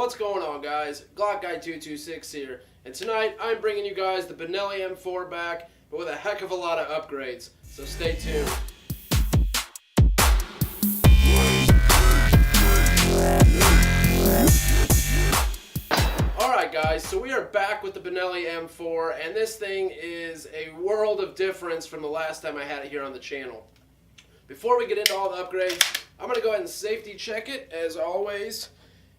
What's going on, guys? Glock Guy 226 here, and tonight I'm bringing you guys the Benelli M4 back, but with a heck of a lot of upgrades, so stay tuned. Alright guys, so we are back with the Benelli M4, and this thing is a world of difference from the last time I had it here on the channel. Before we get into all the upgrades, I'm going to go ahead and safety check it, as always.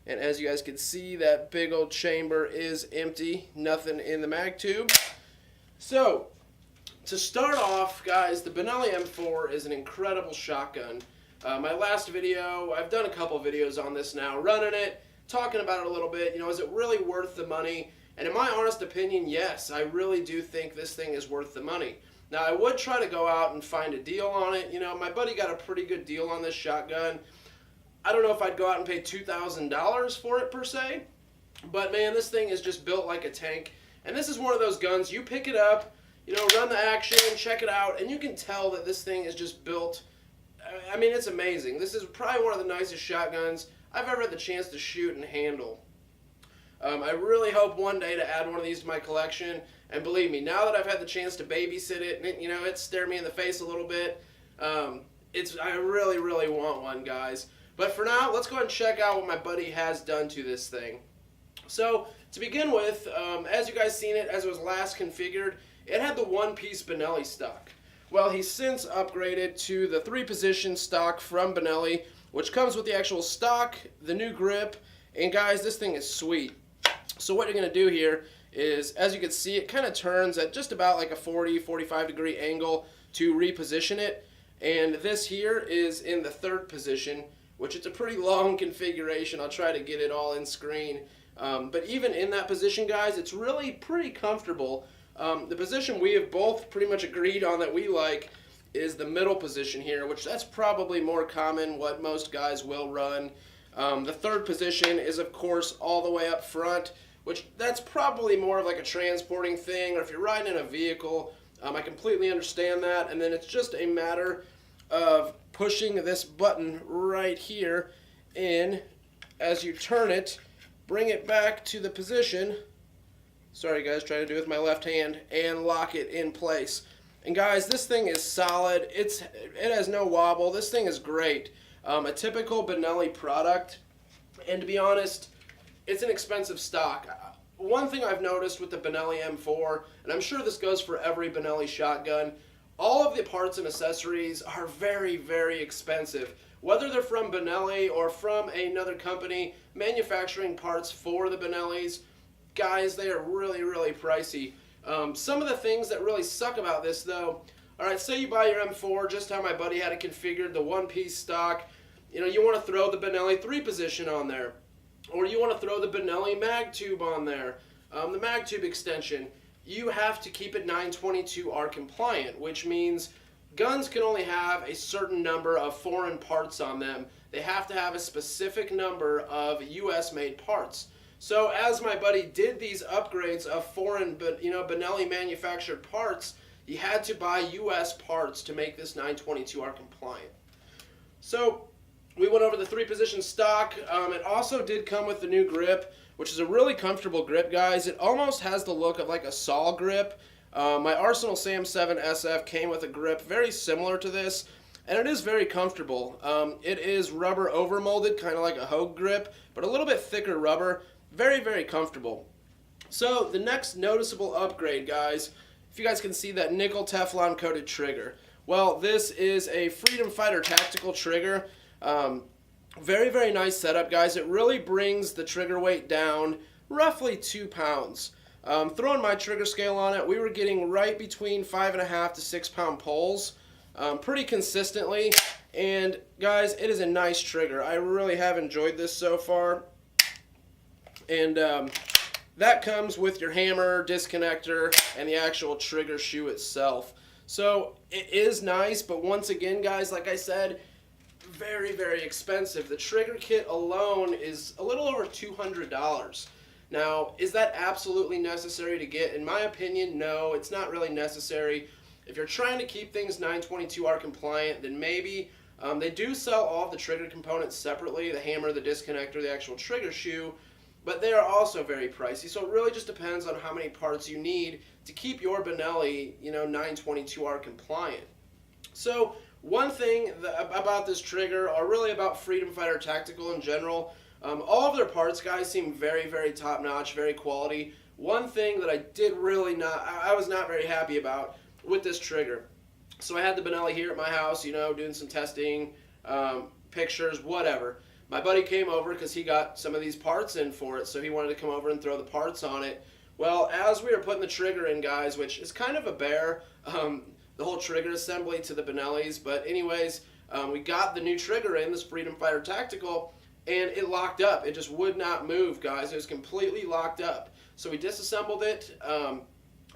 And as you guys can see, that big old chamber is empty. Nothing in the mag tube. So, to start off, guys, the Benelli M4 is an incredible shotgun. My last video, I've done a couple videos on this now, running it, talking about it a little bit. You know, is it really worth the money? And in my honest opinion, yes, I really do think this thing is worth the money. Now, I would try to go out and find a deal on it. You know, my buddy got a pretty good deal on this shotgun. I don't know if I'd go out and pay $2,000 for it per se, but man, this thing is just built like a tank. And this is one of those guns, you pick it up, you know, run the action, check it out, and you can tell that this thing is just built. I mean, it's amazing. This is probably one of the nicest shotguns I've ever had the chance to shoot and handle. I really hope one day to add one of these to my collection, and believe me, now that I've had the chance to babysit it, and you know, it stared me in the face a little bit, I really, really want one, guys. But for now, let's go ahead and check out what my buddy has done to this thing. So, to begin with, as you guys seen it, as it was last configured, it had the one-piece Benelli stock. Well, he's since upgraded to the 3-position stock from Benelli, which comes with the actual stock, the new grip, and guys, this thing is sweet. So what you're going to do here is, as you can see, it kind of turns at just about like a 40-45 degree angle to reposition it. And this here is in the 3rd position, which it's a pretty long configuration. I'll try to get it all in screen. But even in that position, guys, it's really pretty comfortable. The position we have both pretty much agreed on that we like is the middle position here, which that's probably more common, what most guys will run. The 3rd position is, of course, all the way up front, which that's probably more of like a transporting thing, or if you're riding in a vehicle, I completely understand that. And then it's just a matter of pushing this button right here in. As you turn it, bring it back to the position. Sorry guys, trying to do it with my left hand, and lock it in place. And guys, this thing is solid. It has no wobble. This thing is great. A typical Benelli product, and to be honest, it's an expensive stock. One thing I've noticed with the Benelli M4, and I'm sure this goes for every Benelli shotgun, all of the parts and accessories are very, very expensive. Whether they're from Benelli or from another company manufacturing parts for the Benellis, guys, they are really, really pricey. Some of the things that really suck about this, though, alright, say you buy your M4 just how my buddy had it configured, the one-piece stock. You know, you want to throw the Benelli 3-position on there, or you want to throw the Benelli mag tube on there, the mag tube extension. You have to keep it 922R compliant, which means guns can only have a certain number of foreign parts on them. They have to have a specific number of US made parts. So as my buddy did these upgrades of foreign, but you know, Benelli manufactured parts, he had to buy US parts to make this 922R compliant. So we went over the 3-position stock. It also did come with the new grip, which is a really comfortable grip, guys. It almost has the look of like a saw grip. My Arsenal Sam 7 SF came with a grip very similar to this, and it is very comfortable. It is rubber overmolded, kind of like a Hogue grip, but a little bit thicker rubber. Very, very comfortable. So the next noticeable upgrade, guys, if you guys can see that nickel Teflon coated trigger. Well, this is a Freedom Fighter tactical trigger. Very, very nice setup, guys. It really brings the trigger weight down roughly 2 pounds. Throwing my trigger scale on it, we were getting right between 5.5 to 6 pound pulls pretty consistently. And guys, it is a nice trigger. I really have enjoyed this so far. And that comes with your hammer, disconnector, and the actual trigger shoe itself. So it is nice, but once again, guys, like I said, very, very expensive. The trigger kit alone is a little over $200. Now, is that absolutely necessary to get? In my opinion, no, it's not really necessary. If you're trying to keep things 922R compliant, then maybe. They do sell all of the trigger components separately, the hammer, the disconnector, the actual trigger shoe. but they are also very pricey. So it really just depends on how many parts you need to keep your Benelli, 922R compliant. So one thing about this trigger, or really about Freedom Fighter Tactical in general, all of their parts, guys, seem very, very top-notch, very quality. One thing that I was not very happy about with this trigger. So I had the Benelli here at my house, doing some testing, pictures, whatever. My buddy came over because he got some of these parts in for it, so he wanted to come over and throw the parts on it. Well, as we were putting the trigger in, guys, which is kind of a bear, the whole trigger assembly to the Benellis, but anyways, we got the new trigger in, this Freedom Fighter Tactical, and it locked up. It just would not move, guys. It was completely locked up. So we disassembled it,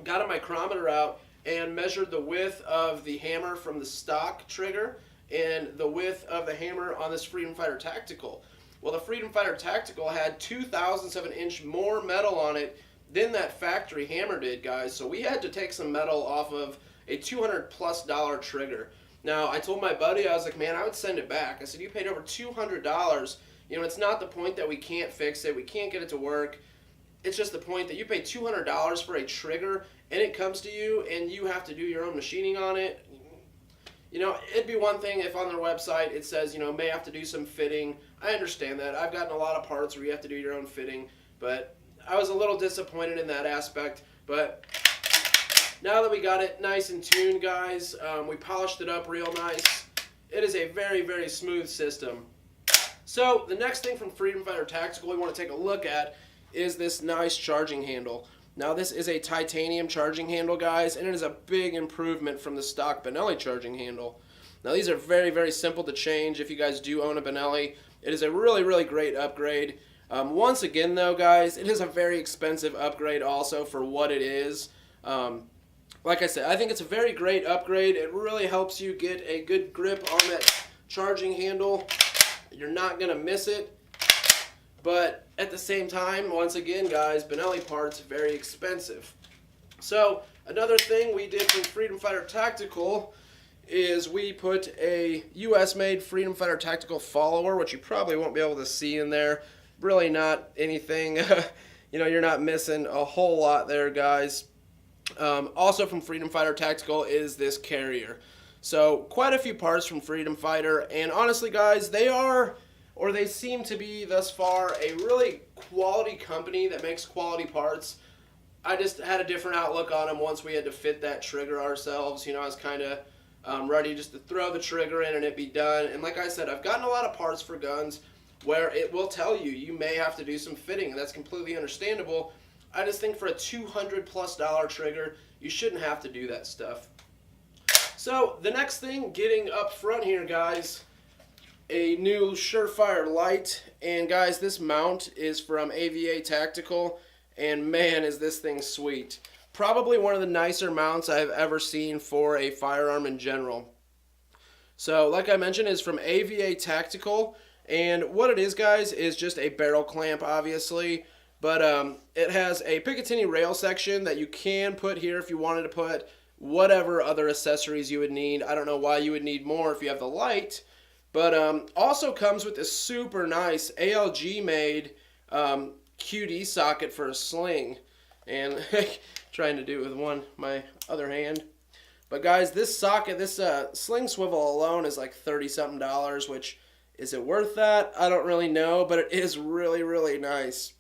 got a micrometer out, and measured the width of the hammer from the stock trigger and the width of the hammer on this Freedom Fighter Tactical. Well, the Freedom Fighter Tactical had 2,000ths of an inch more metal on it than that factory hammer did, guys. So we had to take some metal off of a $200+ trigger. Now, I told my buddy, I was like, man, I would send it back. I said, you paid over $200. It's not the point that we can't fix it. We can't get it to work. It's just the point that you pay $200 for a trigger, and it comes to you, and you have to do your own machining on it. It'd be one thing if on their website it says, may have to do some fitting. I understand that. I've gotten a lot of parts where you have to do your own fitting, but I was a little disappointed in that aspect. But now that we got it nice and tuned, guys, we polished it up real nice. It is a very, very smooth system. So the next thing from Freedom Fighter Tactical we want to take a look at is this nice charging handle. Now this is a titanium charging handle, guys, and it is a big improvement from the stock Benelli charging handle. Now these are very, very simple to change if you guys do own a Benelli. It is a really, really great upgrade. Once again though, guys, it is a very expensive upgrade also for what it is. Like I said, I think it's a very great upgrade. It really helps you get a good grip on that charging handle. You're not going to miss it. But at the same time, once again, guys, Benelli parts very expensive. So another thing we did from Freedom Fighter Tactical is we put a US-made Freedom Fighter Tactical follower, which you probably won't be able to see in there. Really not anything, you're not missing a whole lot there, guys. Also from Freedom Fighter Tactical is this carrier. So quite a few parts from Freedom Fighter, and honestly, guys, they seem to be thus far a really quality company that makes quality parts. I just had a different outlook on them once we had to fit that trigger ourselves. I was kind of ready just to throw the trigger in and it be done. And like I said, I've gotten a lot of parts for guns where it will tell you may have to do some fitting, and that's completely understandable. I just think for a $200+ trigger, you shouldn't have to do that stuff. So the next thing, getting up front here, guys, a new Surefire light. And guys, this mount is from AVA Tactical, and man, is this thing sweet. Probably one of the nicer mounts I've ever seen for a firearm in general. So like I mentioned, it's from AVA Tactical, and what it is, guys, is just a barrel clamp, obviously. But it has a Picatinny rail section that you can put here if you wanted to put whatever other accessories you would need. I don't know why you would need more if you have the light. But also comes with this super nice ALG-made QD socket for a sling. And trying to do it with my other hand. But guys, this socket, this sling swivel alone is like $30-something, which, is it worth that? I don't really know, but it is really, really nice.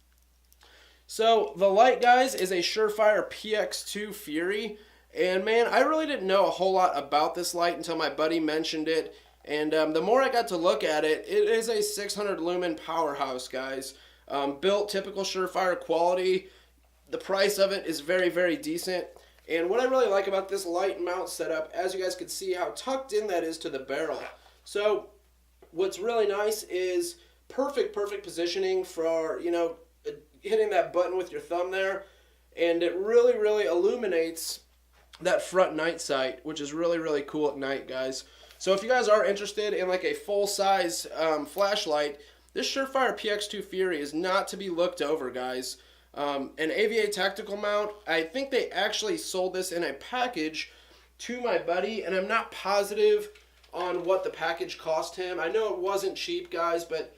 So the light, guys, is a Surefire PX2 Fury, and man, I really didn't know a whole lot about this light until my buddy mentioned it, and the more I got to look at it, it is a 600 lumen powerhouse, guys. Built typical Surefire quality. The price of it is very, very decent, and what I really like about this light mount setup, as you guys can see how tucked in that is to the barrel. So what's really nice is perfect positioning for, hitting that button with your thumb there, and it really, really illuminates that front night sight, which is really, really cool at night, guys. So if you guys are interested in like a full-size flashlight, this Surefire PX2 Fury is not to be looked over, guys. An AVA Tactical mount, I think they actually sold this in a package to my buddy, and I'm not positive on what the package cost him. I know it wasn't cheap, guys, but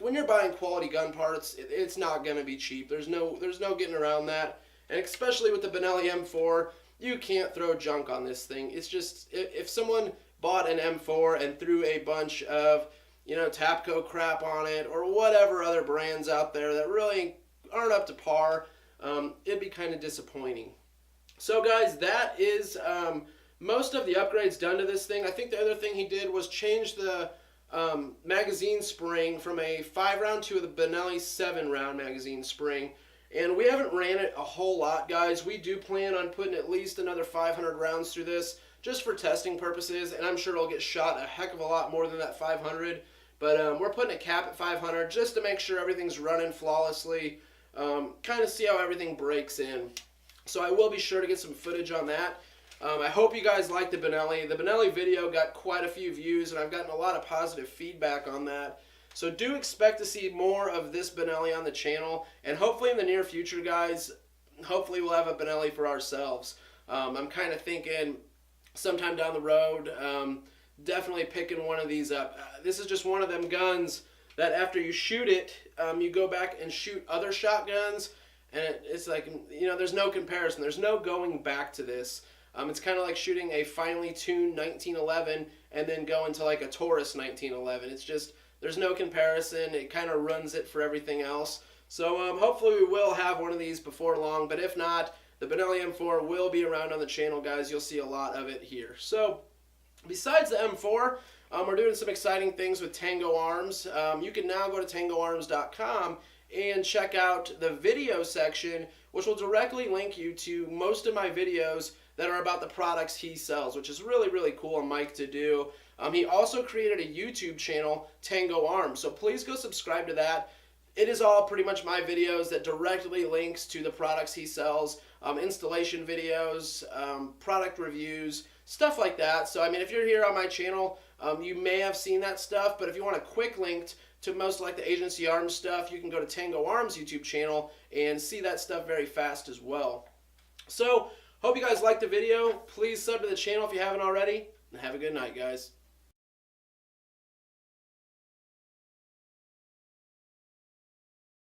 when you're buying quality gun parts, it's not going to be cheap. There's no getting around that. And especially with the Benelli M4, you can't throw junk on this thing. It's just, if someone bought an M4 and threw a bunch of, you know, Tapco crap on it or whatever other brands out there that really aren't up to par, it'd be kind of disappointing. So guys, that is most of the upgrades done to this thing. I think the other thing he did was change the magazine spring from a 5-round to the Benelli 7-round magazine spring. And we haven't ran it a whole lot, guys. We do plan on putting at least another 500 rounds through this just for testing purposes, and I'm sure it'll get shot a heck of a lot more than that 500. But we're putting a cap at 500 just to make sure everything's running flawlessly, kind of see how everything breaks in. So I will be sure to get some footage on that. I hope you guys like the Benelli. The Benelli video got quite a few views, and I've gotten a lot of positive feedback on that. So do expect to see more of this Benelli on the channel, and hopefully in the near future, guys, hopefully we'll have a Benelli for ourselves. I'm kind of thinking sometime down the road, definitely picking one of these up. This is just one of them guns that after you shoot it, you go back and shoot other shotguns, and it's like, you know, there's no comparison. There's no going back to this. It's kind of like shooting a finely tuned 1911 and then going to like a Taurus 1911. It's just, there's no comparison. It kind of runs it for everything else. So hopefully we will have one of these before long, but if not, the Benelli M4 will be around on the channel, guys. You'll see a lot of it here. So besides the M4, we're doing some exciting things with Tango Arms. You can now go to tangoarms.com and check out the video section, which will directly link you to most of my videos that are about the products he sells, which is really, really cool of Mike to do. He also created a YouTube channel, Tango Arms, so please go subscribe to that. It is all pretty much my videos that directly links to the products he sells, installation videos, product reviews, stuff like that. So, I mean, if you're here on my channel, you may have seen that stuff, but if you want a quick link to most like the Agency Arms stuff, you can go to Tango Arms YouTube channel and see that stuff very fast as well. So, hope you guys liked the video. Please sub to the channel if you haven't already, and have a good night, guys.